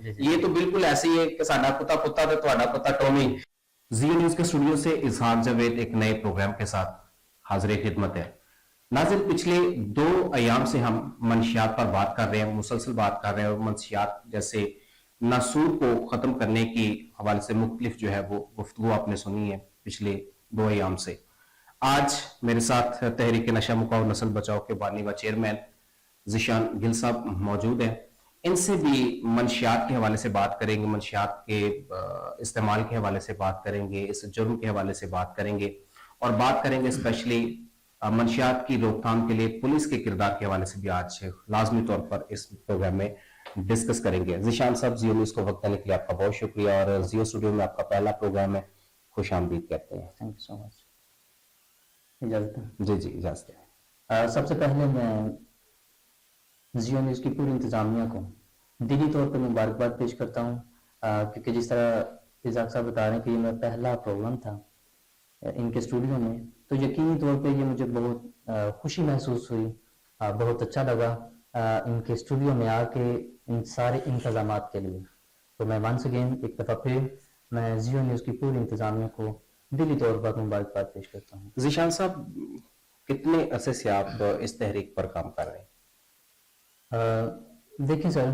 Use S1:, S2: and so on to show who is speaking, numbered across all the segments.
S1: ये तो बिल्कुल ऐसे ही है कि साडा कुत्ता कुत्ता ते तुहाडा कुत्ता टॉमी। जियो न्यूज के स्टूडियो से इजहार जावेद एक नए प्रोग्राम के साथ हाजिर खिदमत है। नाज़रीन, पिछले 2 अयाम से हम मंशियात पर बात कर रहे हैं, मुसलसल बात कर रहे हैं, और मंशियात जैसे नासूर को खत्म करने की हवाले से मुख्तलिफ जो है वो गुफ्तगू आपने सुनी है पिछले 2 अयाम से। आज मेरे साथ तहरीक नशा मुकाऊ नस्ल बचाओ के बानी व चेयरमैन ज़ीशान गिल साहब मौजूद हैं। इनसे भी मंशियात के हवाले से बात करेंगे, मंशियात के इस्तेमाल के हवाले से बात करेंगे, इस जुर्म के हवाले से बात करेंगे, और बात करेंगे स्पेशली मंशियात की रोकथाम के लिए पुलिस के किरदार के हवाले से भी आज लाजमी तौर पर इस प्रोग्राम में डिस्कस करेंगे। ज़ीशान साहब, जियो न्यूज़ को वक्त देने के लिए आपका बहुत शुक्रिया, और जियो स्टूडियो में आपका पहला प्रोग्राम है, खुश आमदीद कहते हैं।
S2: Thank you so much. इजाजत है?
S1: जी जी, इजाजत है।
S2: सबसे पहले मैं जियो न्यूज़ की पूरी इंतजामिया को दिली तौर पर मुबारकबाद पेश करता हूँ, क्योंकि जिस तरह इजाक साहब बता रहे हैं कि ये मेरा पहला प्रोग्राम था इनके स्टूडियो में, तो यकीनी तौर पे ये मुझे बहुत खुशी महसूस हुई, बहुत अच्छा लगा इनके स्टूडियो में आके इन सारे इंतजामात के लिए। तो मैं वंस अगेन एक दफ़ा फिर मैं जियो न्यूज़ की पूरी इंतजामिया को दिली तौर पर मुबारकबाद पेश करता हूँ।
S1: ज़ीशान साहब, कितने अरसे से आप इस तहरीक पर काम कर रहे हैं?
S2: देखिए सर,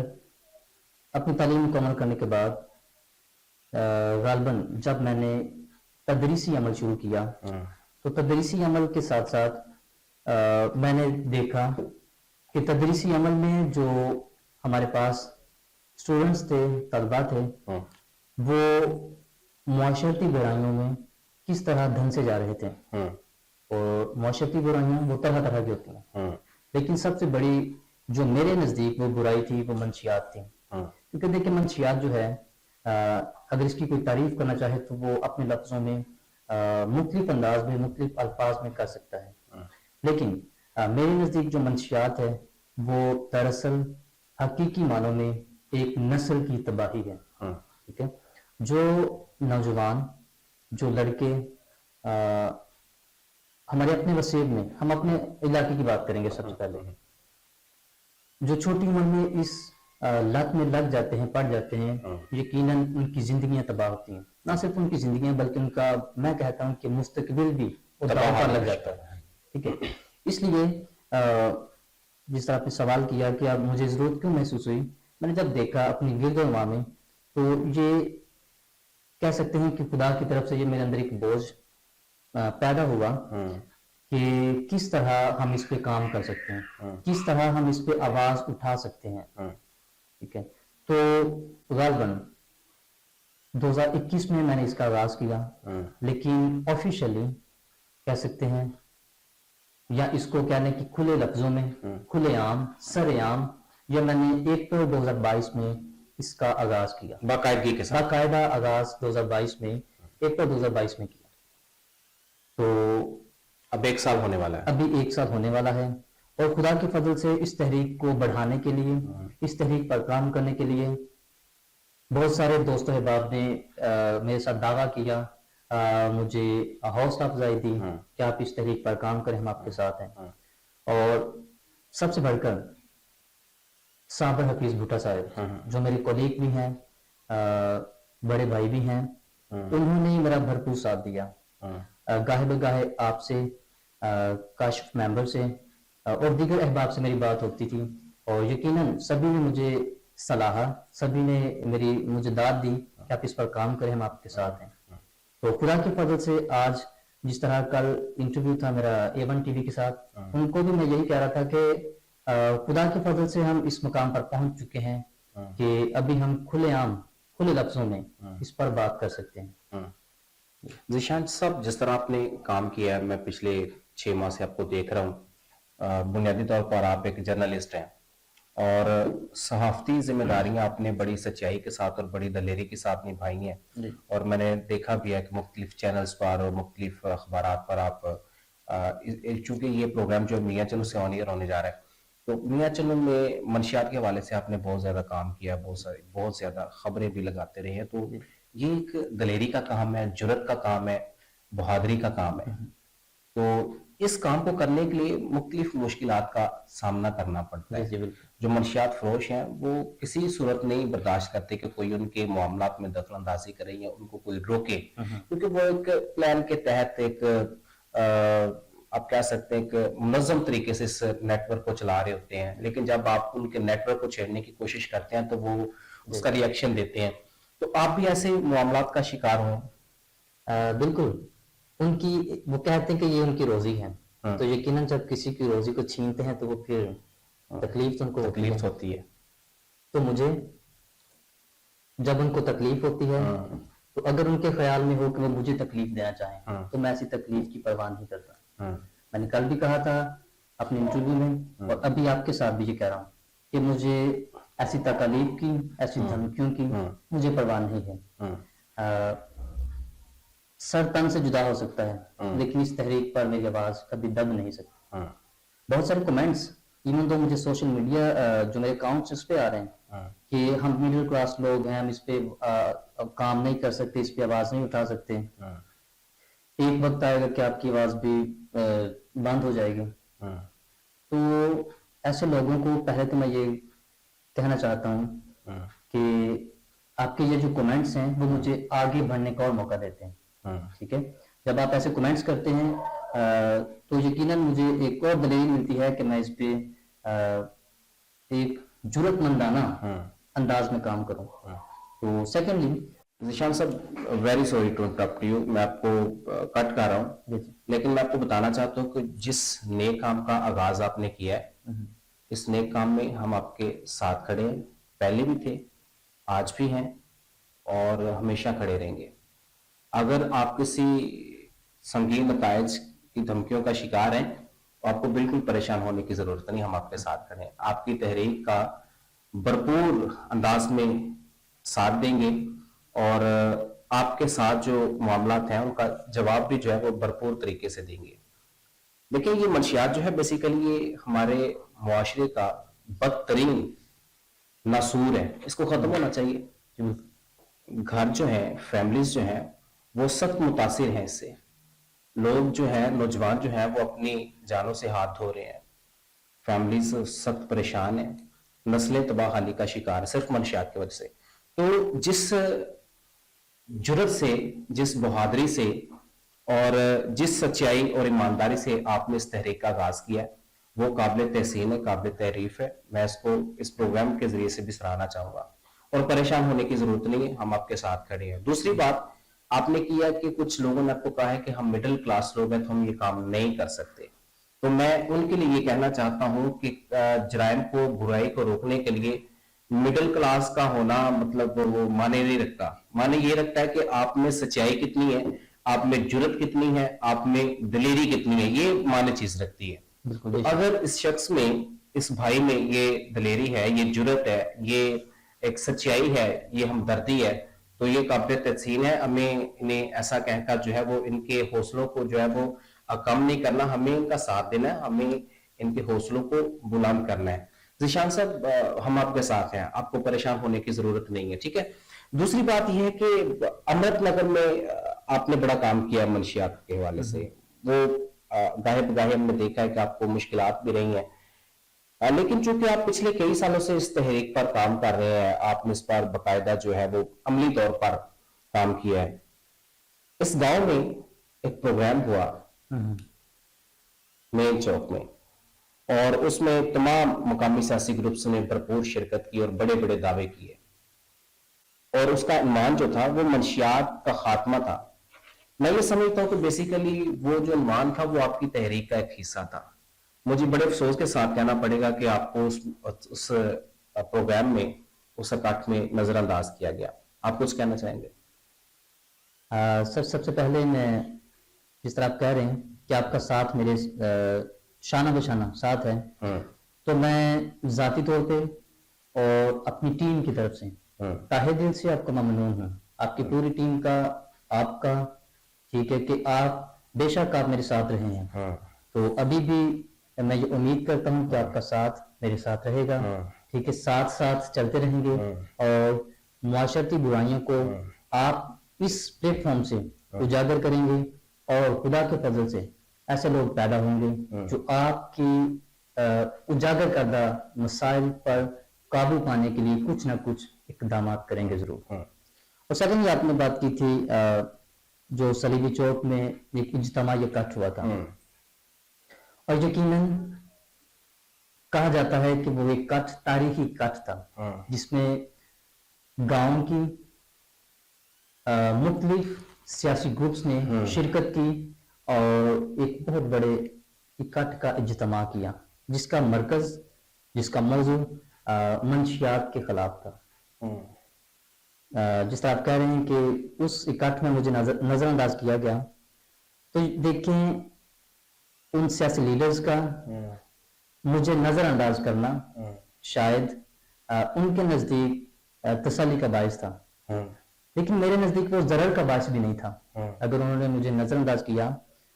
S2: अपनी तालीम मुकम्मल करने के बाद गालबन जब मैंने तदरीसी अमल शुरू किया, तो तदरीसी अमल के साथ साथ मैंने देखा कि तदरीसी अमल में जो हमारे पास स्टूडेंट्स थे, तलबा थे, वो मुआशरती बुराइयों में किस तरह धन से जा रहे थे। और मुआशरती बुराइयां वो तरह तरह की होती हैं, लेकिन सबसे बड़ी जो मेरे नज़दीक वो बुराई थी वो मंशियात थी। क्योंकि देखिए, मंशियात जो है, अगर इसकी कोई तारीफ करना चाहे तो वो अपने लफ्जों में मुख्तलिफ अंदाज में, मुख्तलिफ अल्फाज में कर सकता है, लेकिन मेरे नज़दीक जो मंशियात है वो दरअसल हकीकी मानों में एक नस्ल की तबाही है। ठीक है, जो नौजवान, जो लड़के हमारे अपने वसीब में, हम अपने इलाके की बात करेंगे सबसे पहले, जो छोटी उम्र में इस लत में लग जाते हैं, पड़ जाते हैं, यकीनन उनकी जिंदगियां तबाह होती हैं। ना सिर्फ उनकी जिंदगियां बल्कि उनका, मैं कहता हूं कि मुस्तकबिल भी तबाह पर लग जाता है। ठीक है, इसलिए जिस तरह आपने सवाल किया कि अब मुझे जरूरत क्यों महसूस हुई, मैंने जब देखा अपनी गिरदोनवा में, तो ये कह सकते हैं कि खुदा की तरफ से ये मेरे अंदर एक बोझ पैदा हुआ कि किस तरह हम इस पे काम कर सकते हैं, किस तरह हम इस पे आवाज उठा सकते हैं। ठीक है, तो गालबन 2021 में मैंने इसका आगाज किया, लेकिन ऑफिशियली कह सकते हैं, या इसको कहने की खुले लफ्जों में, खुलेआम, सरेआम, या मैंने अप्रैल 2022 में इसका आगाज किया,
S1: बाकायदगी के साथ।
S2: बाकायदा आगाज 2022 में, अप्रैल 2022 में किया। तो
S1: अब 1 साल होने वाला है।
S2: अभी 1 साल होने वाला है, और खुदा के फजल से इस तहरीक को बढ़ाने के लिए, इस तहरीक पर काम करने के लिए बहुत सारे दोस्तों अहबाब ने मेरे साथ दावा किया, मुझे हौसला अफजाई दी कि आप इस तहरीक पर काम करें, हम आपके साथ हैं। और सबसे बढ़कर साबर हफीज भुट्टा साहब, जो मेरे कोलीग भी हैं, बड़े भाई भी हैं, उन्होंने मेरा भरपूर साथ दिया। गाहे बगाहे आपसे, काशिफ मेंबर से और दीगर अहबाब से मेरी बात होती थी, और यकीनन सभी ने मुझे सलाह, सभी ने मुझे दाद दी कि आप इस पर काम करें, हम आपके साथ हैं। तो खुदा के फजल से आज जिस तरह कल इंटरव्यू था मेरा A1 टीवी के साथ, उनको भी मैं यही कह रहा था कि खुदा के फजल से हम इस मुकाम पर पहुंच चुके हैं कि अभी हम खुलेआम, खुले लफ्जों में इस पर बात कर सकते हैं।
S1: ज़ीशान साहब, जिस तरह आपने काम किया है, मैं पिछले 6 माह से आपको देख रहा हूँ, बुनियादी तौर पर आप एक जर्नलिस्ट हैं, और सहाफ़ती जिम्मेदारियां आपने बड़ी सच्चाई के साथ और बड़ी दलेरी के साथ निभाई हैं, और मैंने देखा भी है कि मुख्तलिफ चैनल्स पर और मुख्तलिफ अखबारात पर आप, चूंकि ये प्रोग्राम जो मियाँ चन्नू से ऑन एयर होने जा रहा है, तो मियाँ चन्नू में मंशियात के हवाले से आपने बहुत ज़्यादा काम किया, बहुत ज़्यादा खबरें भी लगाते रहे हैं। तो ये एक दलेरी का काम है, जुर्रत का काम है, बहादुरी का काम है। तो इस काम को करने के लिए मुख्तलिफ मुश्किलात का सामना करना पड़ता है।
S2: जी बिल्कुल।
S1: जो मंशियात फरोश हैं वो किसी सूरत नहीं बर्दाश्त करते कि कोई उनके मामलात में दखल अंदाजी करे या उनको कोई रोके, क्योंकि वो एक प्लान के तहत एक आप कह सकते हैं एक मुनज़्ज़म तरीके से इस नेटवर्क को चला रहे होते हैं, लेकिन जब आप उनके नेटवर्क को छेड़ने की कोशिश करते हैं तो वो उसका रिएक्शन देते हैं। तो आप भी ऐसे मामलात का शिकार हो?
S2: बिल्कुल। उनकी वो कहते हैं कि ये उनकी रोजी है, तो यकीनन जब किसी की रोजी को छीनते हैं तो वो फिर तकलीफ तो उनको होती है।
S1: तकलीफ होती है।
S2: तो मुझे जब उनको तकलीफ होती है तो अगर उनके ख्याल में हो कि वो मुझे तकलीफ देना चाहें तो मैं ऐसी तकलीफ की परवाह नहीं करता। मैंने कल भी कहा था अपने इंटरव्यू में और अभी आपके साथ भी ये कह रहा हूँ कि मुझे ऐसी तकलीफ की, ऐसी धमकियों की मुझे परवाह नहीं है। सर तन से जुदा हो सकता है लेकिन इस तहरीक पर मेरी आवाज कभी दब नहीं सकती। बहुत सारे कमेंट्स इवन तो मुझे सोशल मीडिया जो मेरे अकाउंट्स इस पे आ रहे हैं कि हम मिडिल क्लास लोग हैं, हम इस पे काम नहीं कर सकते, इस पे आवाज नहीं उठा सकते, एक वक्त आएगा कि आपकी आवाज भी बंद हो जाएगी। तो ऐसे लोगों को पहले तो मैं ये कहना चाहता हूँ कि आपके ये जो कमेंट्स हैं वो मुझे आगे बढ़ने का और मौका देते हैं। ठीक है, जब आप ऐसे कमेंट्स करते हैं तो यकीनन मुझे एक और दलील मिलती है कि मैं इस पे एक जुर्रतमंदाना अंदाज में काम करूं। तो सेकेंडली
S1: ज़ीशान साहब, very sorry to interrupt you, मैं आपको कट कर रहा हूँ, लेकिन मैं आपको बताना चाहता हूँ कि जिस नेक काम का आगाज आपने किया है, इस नेक काम में हम आपके साथ खड़े हैं, पहले भी थे, आज भी हैं और हमेशा खड़े रहेंगे। अगर आप किसी संगीन नताइज की धमकियों का शिकार हैं तो आपको बिल्कुल परेशान होने की जरूरत नहीं, हम आपके साथ खड़े हैं। आपकी तहरीक का भरपूर अंदाज में साथ देंगे और आपके साथ जो मामलात हैं उनका जवाब भी जो है वो भरपूर तरीके से देंगे। देखिए, ये मंशियात जो है बेसिकली ये हमारे मुआशरे का बदतरीन नासूर है, इसको खत्म होना चाहिए। घर जो है, फैमिलीज जो है वो सख्त मुतासिर हैं इससे। लोग जो है, नौजवान जो है वो अपनी जानों से हाथ धो रहे हैं, फैमिलीज सख्त परेशान है, नस्लें तबाहाली का शिकार सिर्फ मंशियात की वजह से। तो जिस जुर्रत से, जिस बहादुरी से और जिस सच्चाई और ईमानदारी से आपने इस तहरीक का आगाज किया है वो काबिल तहसीन है, काबिल तारीफ है। मैं इसको इस प्रोग्राम के जरिए से भी सराहना चाहूंगा और परेशान होने की जरूरत नहीं है, हम आपके साथ खड़े हैं। दूसरी बात आपने किया कि कुछ लोगों ने आपको कहा है कि हम मिडिल क्लास लोग हैं तो हम ये काम नहीं कर सकते, तो मैं उनके लिए ये कहना चाहता हूं कि जराइम को, बुराई को रोकने के लिए मिडिल क्लास का होना मतलब वो माने नहीं रखता। माने ये रखता है कि आप में सच्चाई कितनी है, आप में जुर्रत कितनी है, आप में दिलेरी कितनी है, ये माने चीज रखती है। तो अगर इस शख्स में, इस भाई में ये दिलेरी है, ये जुर्रत है, ये एक सच्चाई है, ये हमदर्दी है, तो ये काबिल तहसीन है। हमें इन्हें ऐसा कहकर जो है वो इनके हौसलों को जो है वो कम नहीं करना, हमें इनका साथ देना है, हमें इनके हौसलों को बुलंद करना है। ज़ीशान साहब, हम आपके साथ हैं, आपको परेशान होने की जरूरत नहीं है, ठीक है। दूसरी बात यह है कि अमृतनगर में आपने बड़ा काम किया मंशियात के हवाले से, वो गाहे बगाहे हमने देखा है कि आपको मुश्किलात भी रही हैं, लेकिन चूंकि आप पिछले कई सालों से इस तहरीक पर काम कर रहे हैं, आपने इस पर बाकायदा जो है वो अमली तौर पर काम किया है। इस गांव में एक प्रोग्राम हुआ मेन चौक में और उसमें तमाम मुकामी सियासी ग्रुप्स ने भरपूर शिरकत की और बड़े बड़े दावे किए और उसका ईमान जो था वो मंशियात का खात्मा था। मैं ये समझता हूं कि बेसिकली वो जो ईमान था वो आपकी तहरीक का एक हिस्सा था। मुझे बड़े अफसोस के साथ कहना पड़ेगा कि आपको उस प्रोग्राम में, उस इकट्ठ में नजरअंदाज किया गया। आप कुछ कहना चाहेंगे?
S2: सर, सबसे पहले मैं जिस तरह आप कह रहे हैं कि आपका साथ मेरे शाना बशाना साथ है, तो मैं जाती तौर पे और अपनी टीम की तरफ से ताहे दिल से आपका ममनून हूँ, आपकी पूरी टीम का, आपका, ठीक है, कि आप बेशक आप मेरे साथ रहे हैं। तो अभी भी मैं ये उम्मीद करता हूँ कि आपका साथ मेरे साथ रहेगा, ठीक है, साथ साथ चलते रहेंगे और मुआशरती बुराइयों को आप इस प्लेटफॉर्म से उजागर करेंगे और खुदा के फजल से ऐसे लोग पैदा होंगे जो आपकी उजागर करदा मसाइल पर काबू पाने के लिए कुछ ना कुछ इकदाम करेंगे जरूर। और सेकंड आपने बात की थी जो सलीबी चौक में एक इज्तिमा इकट्ठ हुआ था, और यकीनन कहा जाता है कि वो एक इकट्ठ तारीखी इकट्ठ था जिसमें गांव की मुख्तलिफ सियासी ग्रुप्स ने शिरकत की और एक बहुत बड़े इकट्ठ का इज्तिमा किया जिसका मरकज, जिसका मौजू मंशियात के खिलाफ था। जिस तरह आप कह रहे हैं कि उस इकट्ठ में मुझे नजरअंदाज किया गया, तो देखें उन सियासी लीडर्स का मुझे नजरअंदाज करना शायद उनके नजदीक तसल्ली का बायस था, लेकिन मेरे नजदीक वो जरर का बायस भी नहीं था। अगर उन्होंने मुझे नजरअंदाज किया,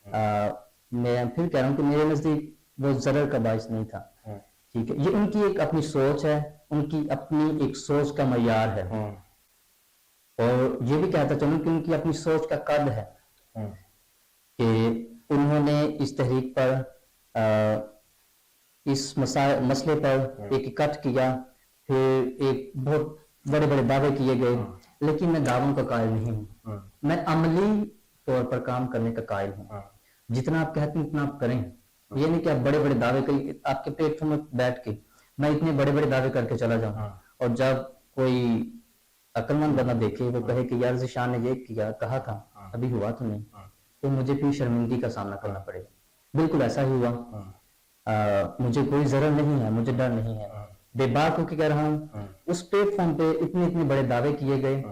S2: मैं फिर कह रहा हूँ कि मेरे नजदीक वो जरर का बायस नहीं था। ठीक है, ये उनकी एक अपनी सोच है, उनकी अपनी एक सोच का मयार है, और ये भी कहता चलूं कि उनकी अपनी सोच का कद है कि उन्होंने इस तहरीक पर इस मसले पर एक इकट्ठ किया, फिर एक बहुत बड़े बड़े दावे किए गए, लेकिन मैं दावों का कायल नहीं हूँ, मैं अमली तौर पर काम करने का कायल हूँ। जितना आप कहते हैं उतना आप करें, ये नहीं कि आप बड़े बड़े दावे करें, आपके प्लेटफॉर्म में बैठ के मैं इतने बड़े बड़े दावे करके चला जाऊं और जब कोई अक्लमंद बंदा देखे वो कहे कि यार ज़िशान ने ये किया, कहा था, अभी हुआ तो नहीं, तो मुझे फिर शर्मिंदगी का सामना करना पड़ेगा। बिल्कुल ऐसा ही हुआ। मुझे कोई जरर नहीं है, मुझे डर नहीं है, बेबाक होकर कह रहा हूँ। उस प्लेटफॉर्म पे इतने इतने बड़े दावे किए गए,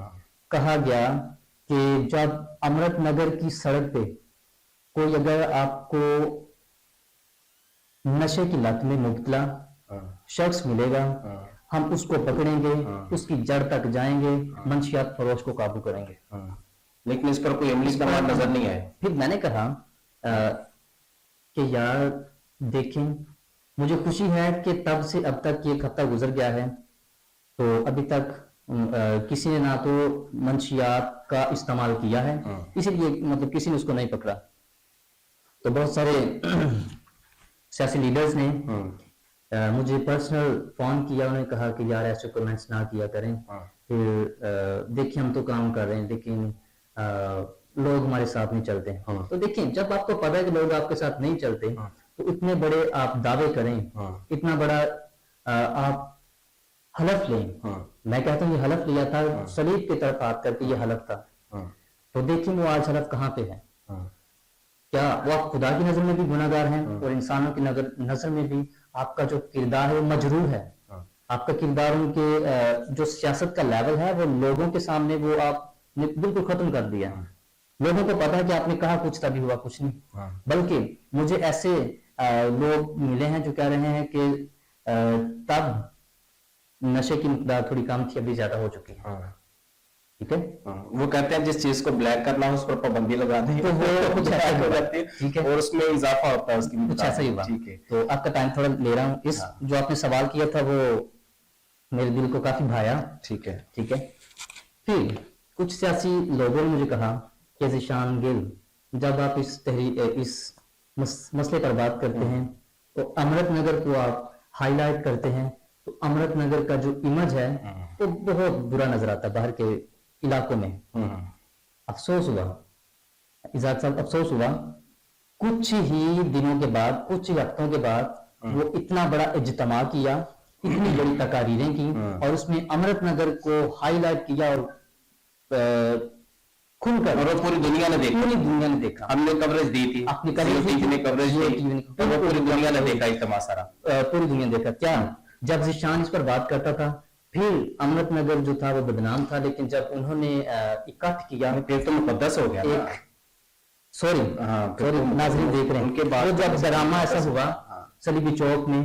S2: कहा गया कि जब अमृत नगर की सड़क पे कोई अगर आपको नशे की लत में मुब्तला शख्स मिलेगा, हम उसको पकड़ेंगे, उसकी जड़ तक जाएंगे, मंशियात फरोश को काबू करेंगे।
S1: लेकिन इस पर कोई अमली इस्तेमाल नजर नहीं आया।
S2: फिर मैंने कहा कि यार देखें, मुझे खुशी है कि तब से अब तक एक हफ्ता गुजर गया है, तो अभी तक किसी ने ना तो मंशियात का इस्तेमाल किया है, इसीलिए मतलब किसी ने उसको नहीं पकड़ा। तो बहुत सारे सियासी लीडर्स ने मुझे पर्सनल फोन किया, उन्होंने कहा कि यार ऐसे कमेंट्स ना किया करें, फिर देखिए हम तो काम कर रहे हैं लेकिन लोग हमारे साथ नहीं चलते। तो देखिए, जब आपको पता है कि लोग आपके साथ नहीं चलते, तो इतने बड़े आप दावे करें, इतना बड़ा आप हलफ लें। मैं कहता हूँ ये हलफ लिया था, सलीब की तरफ हाथ करके ये हलफ था। तो देखिए वो आज हलफ कहाँ पे है। क्या वो आप खुदा की नजर में भी गुनाहगार हैं और इंसानों की नजर में भी आपका जो किरदार है वो मजरूह है। आपका किरदार उनके जो सियासत का लेवल है वो लोगों के सामने वो आपने बिल्कुल खत्म कर दिया। लोगों को पता है कि आपने कहा कुछ तभी हुआ कुछ नहीं। बल्कि मुझे ऐसे लोग मिले हैं जो कह रहे हैं कि तब नशे की मिकदार थोड़ी कम थी, अभी ज्यादा हो चुकी है। ठीक है,
S1: वो कहते हैं जिस चीज को ब्लैक करना हो उस पर पाबंदी लगा दें
S2: तो वो कुछ ऐसा
S1: हो जाती है,
S2: ठीक है,
S1: और उसमें इजाफा होता है उसकी
S2: कुछ ऐसा ही हुआ।
S1: ठीक है,
S2: तो आपका टाइम थोड़ा ले रहा हूँ। इस जो आपने सवाल किया था वो मेरे दिल को काफी भाया।
S1: ठीक है,
S2: ठीक है। फिर कुछ सियासी लोगों ने मुझे कहा कि ज़िशान गिल, जब आप इस मसले पर बात करते हैं तो अमृत नगर को आप हाईलाइट करते हैं, तो अमृत नगर का जो इमेज है वो बहुत बुरा नजर आता है बाहर के इलाकों में। अफसोस हुआ इजाज साहब, अफसोस हुआ, कुछ ही दिनों के बाद, कुछ ही हफ्तों के बाद वो इतना बड़ा इज्तिमा किया, इतनी बड़ी तकारीरें की और उसमें अमृत नगर को हाईलाइट किया और खुलकर,
S1: और पूरी दुनिया ने देखा,
S2: पूरी दुनिया ने देखा।
S1: हमने कवरेज दी थी,
S2: अपनी कवरेज
S1: ने कवरेज दी, तो वो पूरी दुनिया ने देखा इज्तिमा सारा,
S2: पूरी दुनिया ने देखा। क्या जब ज़िशान इस पर बात करता था, फिर अमृत नगर जो था वो बदनाम था, लेकिन जब उन्होंने इकट्ठ किया
S1: फिर तो मुकद्दस हो गया।
S2: एक सॉरी नाज़रीन देख रहे हैं, उनके बाद जब ड्रामा ऐसा हुआ सलीबी चौक में,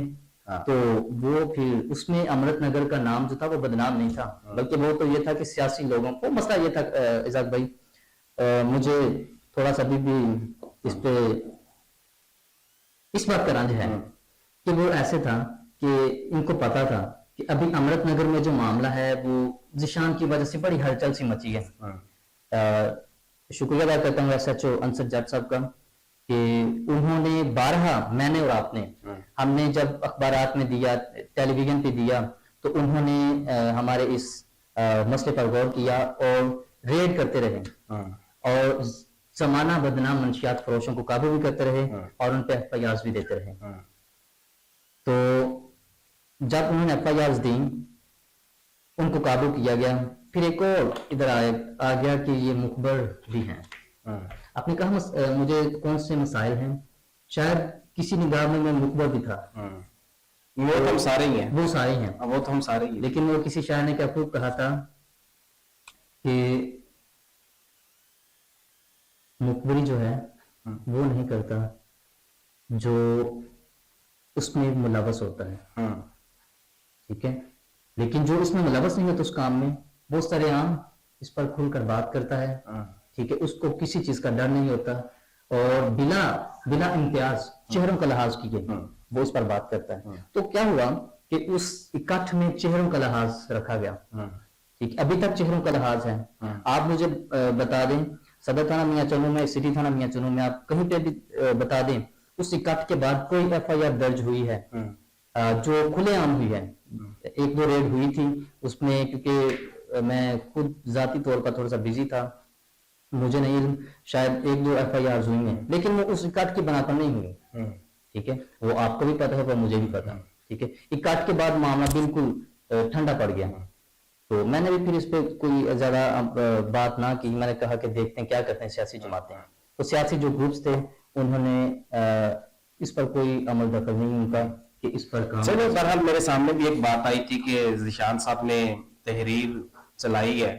S2: तो वो फिर उसमें अमृत नगर का नाम जो था वो बदनाम नहीं था, बल्कि वो तो ये था कि सियासी लोगों को मसला ये था। इजाज भाई, मुझे थोड़ा सा भी इस पे इस बात का रंज है कि वो ऐसे था कि इनको पता था कि अभी अमृत नगर में जो मामला है वो ज़िशान की वजह से बड़ी हलचल सी मची है। शुक्रिया अदा करता हूँ SHO अंसर जट साहब का کہ انہوں نے 12 میں نے اور آپ نے ہم نے جب اخبارات میں دیا ٹیلی ویژن پہ دیا تو انہوں نے ہمارے اس مسئلے پر غور کیا اور ریڈ کرتے رہے اور زمانہ بدنام منشیات فروشوں کو قابو بھی کرتے رہے اور ان پہ ایف آئی آرز بھی دیتے رہے. تو جب انہوں نے ایف آئی آرز دی ان کو قابو کیا گیا. پھر ایک اور ادھر آ گیا کہ یہ مخبر بھی ہیں. آپ نے کہا مجھے کون سے مسائل ہیں, شاید کسی نگاہ میں مخبر بھی تھا.
S1: وہ تو ہم سارے ہی ہیں,
S2: وہ سارے ہیں,
S1: وہ تو ہم سارے ہی ہیں.
S2: لیکن وہ کسی شاعر نے کیا خوب کہا تھا کہ مخبری جو ہے وہ نہیں کرتا جو اس میں ملوث ہوتا ہے. ٹھیک ہے, لیکن جو اس میں ملوث نہیں ہوتا اس کام میں وہ سرے عام اس پر کھل کر بات کرتا ہے. ٹھیک ہے, اس کو کسی چیز کا ڈر نہیں ہوتا اور بلا امتیاز چہروں کا لحاظ کیے وہ اس پر بات کرتا ہے. تو کیا ہوا کہ اس اکٹھ میں چہروں کا لحاظ رکھا گیا. ٹھیک, ابھی تک چہروں کا لحاظ ہے. آپ مجھے بتا دیں صدر تھانہ میاں چنوں میں, سٹی تھانہ میاں چنوں میں, آپ کہیں پہ بھی بتا دیں اس اکٹھ کے بعد کوئی ایف آئی آر درج ہوئی ہے جو کھلے عام ہوئی ہے. 1-2 ریڈ ہوئی تھی اس میں, کیونکہ میں خود ذاتی طور پر تھوڑا سا بزی تھا, مجھے نہیں علم, شاید 1-2 ایف آئی آرز ہوئی ہیں لیکن وہ اس اکٹھ کی بنا پر نہیں ہوئی. ٹھیک ہے, وہ آپ کو بھی پتا ہے اور مجھے بھی پتا. ٹھیک ہے, اکٹھ کے بعد معاملہ بالکل ٹھنڈا پڑ گیا. تو میں نے بھی پھر اس پہ کوئی زیادہ بات نہ کی. میں نے کہا کہ دیکھتے ہیں کیا کرتے ہیں سیاسی جماعتیں. تو سیاسی جو گروپس تھے انہوں نے اس پر کوئی عمل دخل نہیں ان کا کہ اس پر کام.
S1: چلو بہرحال میرے سامنے بھی ایک بات آئی تھی کہ ذیشان صاحب نے تحریر چلائی ہے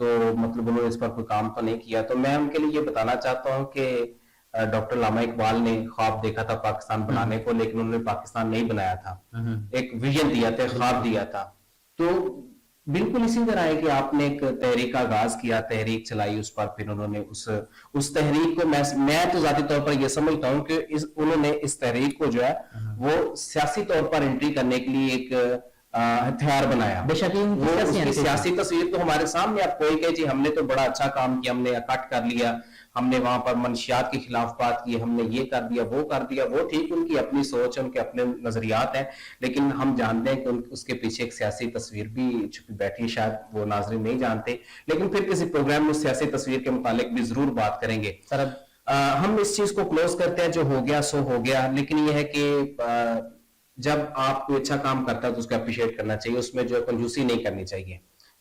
S1: تو مطلب انہوں نے اس پر کوئی کام تو نہیں کیا. تو میں ان کے لیے یہ بتانا چاہتا ہوں کہ ڈاکٹر علامہ اقبال نے خواب دیکھا تھا پاکستان بنانے کو, لیکن انہوں نے پاکستان نہیں بنایا تھا. ایک ویژن دیا تھا, خواب دیا تھا. تو بالکل اسی طرح ہے کہ آپ نے ایک تحریک کا آغاز کیا, تحریک چلائی, اس پر پھر انہوں نے اس تحریک کو میں تو ذاتی طور پر یہ سمجھتا ہوں کہ انہوں نے اس تحریک کو جو ہے وہ سیاسی طور پر انٹری کرنے کے لیے ایک ہتھیار بنایا.
S2: بے شک
S1: وہ اس کی سیاسی تصویر تو ہمارے سامنے, آپ کوئی کہ جی ہم نے تو بڑا اچھا کام کیا, ہم نے اکٹھ کر لیا, ہم نے وہاں پر منشیات کے خلاف بات کی, ہم نے یہ کر دیا وہ کر دیا. وہ ٹھیک, ان کی اپنی سوچ ہے, ان کے اپنے نظریات ہیں, لیکن ہم جانتے ہیں کہ اس کے پیچھے ایک سیاسی تصویر بھی چھپی بیٹھی ہے. شاید وہ ناظرین نہیں جانتے, لیکن پھر کسی پروگرام میں سیاسی تصویر کے متعلق بھی ضرور بات کریں گے. ہم اس چیز کو کلوز کرتے ہیں, جو ہو گیا سو ہو گیا. لیکن یہ ہے کہ جب آپ کوئی اچھا کام کرتا ہے تو اس کو اپریشیٹ کرنا چاہیے, اس میں جو ہے کنجوسی نہیں کرنی چاہیے.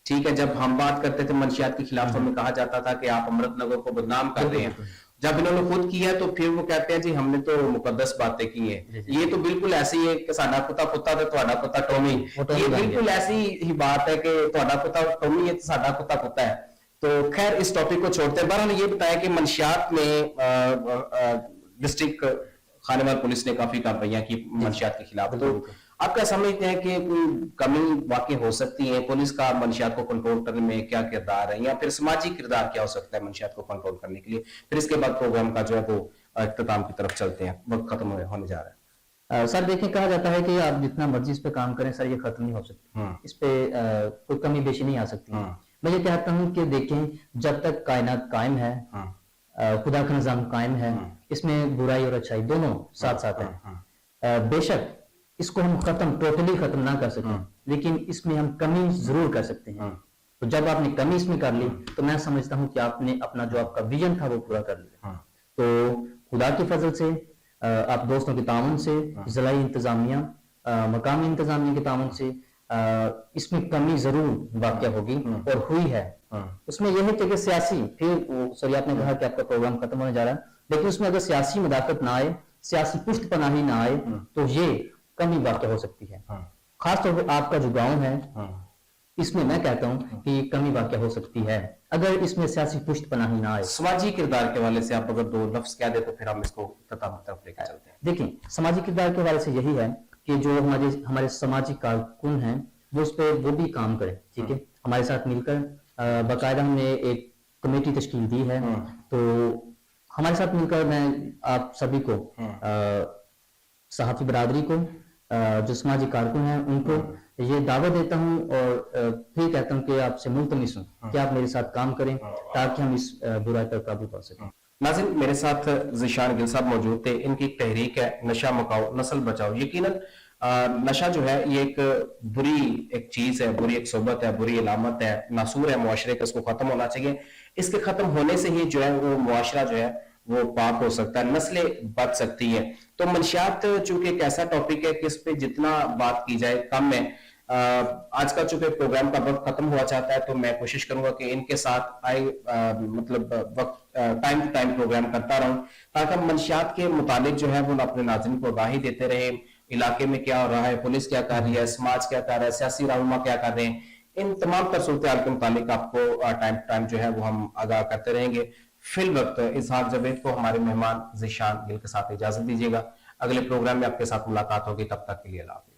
S1: ٹھیک ہے, جب ہم بات کرتے تھے منشیات کے خلاف ہمیں کہا جاتا تھا کہ آپ امرت نگر کو بدنام کر رہے ہیں. جب انہوں نے خود کیا تو پھر وہ کہتے ہیں جی ہم نے تو مقدس باتیں کی ہیں. یہ تو بالکل ایسی ہے کہ ساڈا کتا کتا تے تہاڈا کتا ٹومی. یہ بالکل ایسی ہی بات ہے کہ تہاڈا کتا ٹومی ہے تے ساڈا کتا کتا ہے. تو خیر اس ٹاپک کو چھوڑتے ہیں. بہرحال یہ بتایا کہ منشیات میں ڈسٹرکٹ خانوار پولیس نے کافی کارروائیاں کی منشیات کے خلاف. تو آپ کیا سمجھتے ہیں کہ کوئی کمی واقع ہو سکتی ہے؟ پولیس کا منشیات کو کنٹرول کرنے میں کیا کردار ہے, یا پھر سماجی کردار کیا ہو سکتا ہے منشیات کو کنٹرول کرنے کے لیے؟ پھر اس کے بعد پروگرام کا جو ہے وہ اختتام کی طرف چلتے ہیں, وقت ختم ہونے جا رہا ہے.
S2: سر دیکھیں, کہا جاتا ہے کہ آپ جتنا مرضی اس پہ کام کریں سر یہ ختم نہیں ہو سکتی, اس پہ کوئی کمی بیشی نہیں آ سکتی. میں یہ کہتا ہوں کہ دیکھیں جب تک کائنات قائم ہے, خدا کا نظام قائم ہے, اس میں برائی اور اچھائی دونوں ساتھ ساتھ ہیں. بے شک اس کو ہم ٹوٹلی ختم نہ کر سکیں, لیکن اس میں ہم کمی ضرور کر سکتے ہیں. تو جب آپ نے کمی اس میں کر لی تو میں سمجھتا ہوں کہ آپ نے اپنا جو آپ کا ویژن تھا وہ پورا کر لیا. تو خدا کے فضل سے, آپ دوستوں کے تعاون سے, ضلعی انتظامیہ, مقامی انتظامیہ کے تعاون سے اس میں کمی ضرور واقع ہوگی اور ہوئی ہے. اس میں یہ ہے کہ سیاسی, پھر سوری آپ نے کہا کہ آپ کا پروگرام ختم ہونے جا رہا ہے, لیکن اس میں اگر سیاسی مداخلت نہ آئے, سیاسی پشت پناہی نہ آئے تو یہ کمی واقع ہو سکتی ہے. خاص طور پر آپ کا جو گاؤں ہے اس میں کہتا ہوں کہ یہ کمی واقع ہو سکتی ہے اگر اس میں سیاسی پشت پناہی نہ آئے.
S1: سماجی کردار کے حوالے سے آپ اگر 2 لفظ کہہ دیں تو پھر ہم اس کو اختتام کی طرف لے کے چلتے ہیں.
S2: دیکھیں سماجی کردار کے حوالے سے یہی ہے کہ جو ہمارے سماجی کارکن ہیں وہ اس پہ وہ بھی کام کریں. ٹھیک ہے, ہمارے ساتھ مل کر باقاعدہ ہم نے ایک کمیٹی تشکیل دی ہے. تو ہمارے ساتھ مل کر میں آپ سبھی کو, صحافی برادری کو, جو سماجی کارکن ہیں ان کو یہ دعوت دیتا ہوں اور پھر کہتا ہوں کہ آپ سے ملتمس ہوں کہ آپ میرے ساتھ کام کریں تاکہ ہم اس برائی پر قابو پا سکیں.
S1: नाज़रीन, मेरे साथ ज़ीशान गिल साहब मौजूद थे। इनकी एक तहरीक है नशा मुकाओ नस्ल बचाओ। यकीनन नशा जो है ये एक बुरी एक चीज है, बुरी एक सोबत है, बुरी अलामत है, नासूर है मुआशरे का, इसको खत्म होना चाहिए। इसके खत्म होने से ही जो है वो मुआशरा जो है वो पाक हो सकता है, नस्लें बच सकती है। तो मंशियात चूंकि एक ऐसा टॉपिक है कि इस पे जितना बात की जाए कम है। आज का चूंकि प्रोग्राम का वक्त खत्म हुआ चाहता है, तो मैं कोशिश करूंगा कि इनके साथ मतलब वक्त टाइम टू टाइम प्रोग्राम करता रहूं, ताकि हम मंशियात के मुतालिक जो है वो अपने नाज़रीन को आगाही देते रहे। इलाके में क्या हो रहा है, पुलिस क्या कर रही है, समाज क्या कर रहा है, सियासी रहनुमा क्या कर रहे हैं, इन तमाम तर सूरत हाल के मुतालिक आपको टाइम टू टाइम जो है वो हम आगाह करते रहेंगे। फिल वक्त इजहार जावेद को हमारे मेहमान ज़ीशान गिल के साथ इजाजत दीजिएगा। अगले प्रोग्राम में आपके साथ मुलाकात होगी, तब तक के लिए अल्लाह हाफ़िज़।